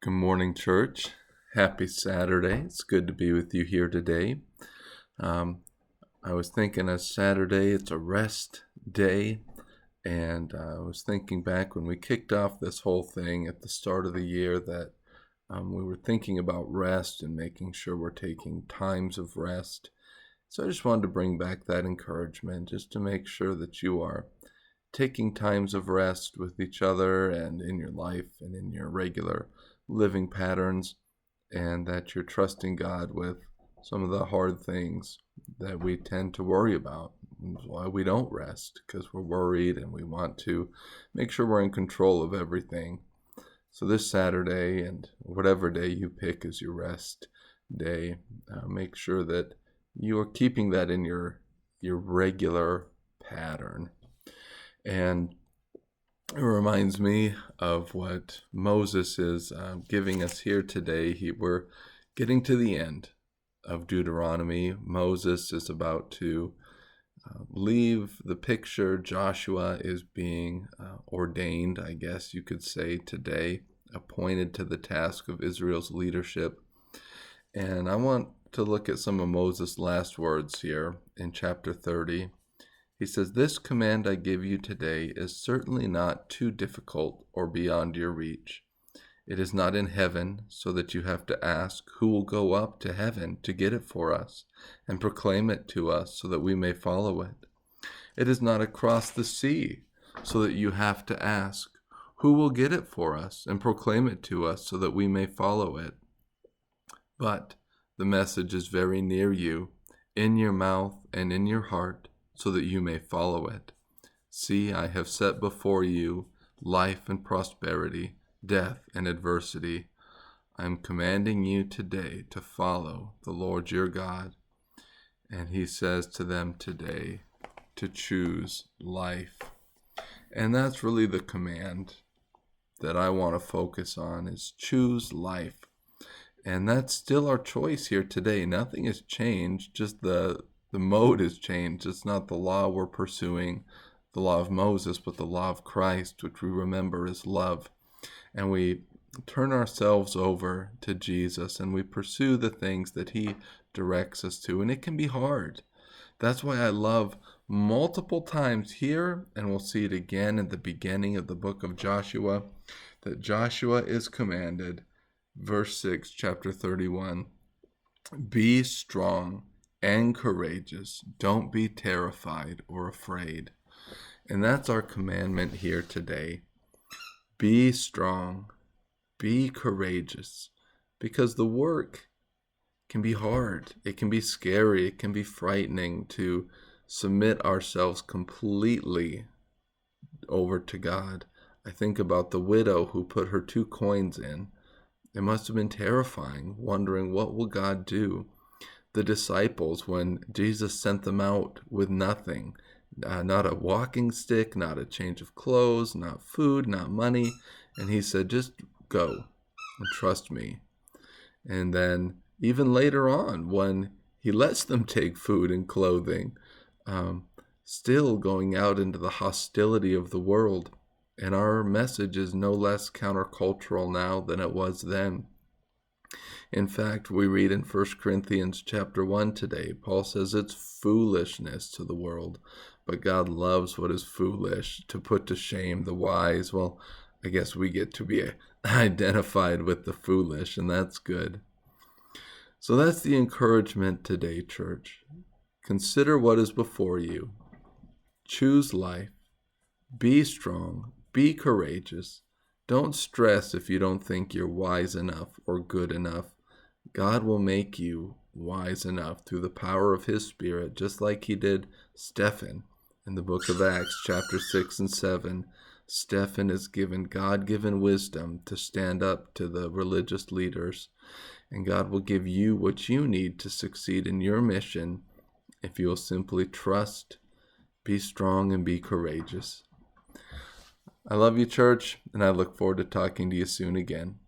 Good morning, church. Happy Saturday. It's good to be with you here today. I was thinking as Saturday, it's a rest day, and I was thinking back when we kicked off this whole thing at the start of the year that we were thinking about rest and making sure we're taking times of rest. So I just wanted to bring back that encouragement just to make sure that you are taking times of rest with each other and in your life and in your regular living patterns, and that you're trusting God with some of the hard things that we tend to worry about. That's why we don't rest, because we're worried and we want to make sure we're in control of everything. So this Saturday, and whatever day you pick as your rest day, make sure that you are keeping that in your regular pattern. And it reminds me of what Moses is giving us here today. We're getting to the end of Deuteronomy. Moses is about to leave the picture. Joshua is being ordained, I guess you could say, today, appointed to the task of Israel's leadership. And I want to look at some of Moses' last words here in chapter 30. He says, "This command I give you today is certainly not too difficult or beyond your reach. It is not in heaven, so that you have to ask, who will go up to heaven to get it for us and proclaim it to us so that we may follow it. It is not across the sea, so that you have to ask, who will get it for us and proclaim it to us so that we may follow it. But the message is very near you, in your mouth and in your heart, so that you may follow it. See, I have set before you life and prosperity, death and adversity. I am commanding you today to follow the Lord your God." And he says to them today to choose life. And that's really the command that I want to focus on, is choose life. And that's still our choice here today. Nothing has changed, just the mode has changed. It's not the law we're pursuing, the law of Moses, but the law of Christ, which we remember is love. And we turn ourselves over to Jesus and we pursue the things that he directs us to. And it can be hard. That's why I love multiple times here, and we'll see it again at the beginning of the book of Joshua, that Joshua is commanded, verse 6, chapter 31, "Be strong and courageous. Don't be terrified or afraid." And that's our commandment here today. Be strong, be courageous, because the work can be hard. It can be scary. It can be frightening to submit ourselves completely over to God. I think about the widow who put her 2 coins in. It must have been terrifying, wondering what will God do. The disciples, when Jesus sent them out with nothing, not a walking stick, not a change of clothes, not food, not money, and he said, just go and trust me. And then even later on, when he lets them take food and clothing, still going out into the hostility of the world. And our message is no less countercultural now than it was then. In fact, we read in 1 Corinthians chapter 1 today, Paul says it's foolishness to the world, but God loves what is foolish to put to shame the wise. Well, I guess we get to be identified with the foolish, and that's good. So that's the encouragement today, church. Consider what is before you. Choose life. Be strong. Be courageous. Don't stress if you don't think you're wise enough or good enough. God will make you wise enough through the power of his Spirit, just like he did Stephen in the book of Acts, chapter 6 and 7. Stephen is given God-given wisdom to stand up to the religious leaders, and God will give you what you need to succeed in your mission if you will simply trust, be strong, and be courageous. I love you, church, and I look forward to talking to you soon again.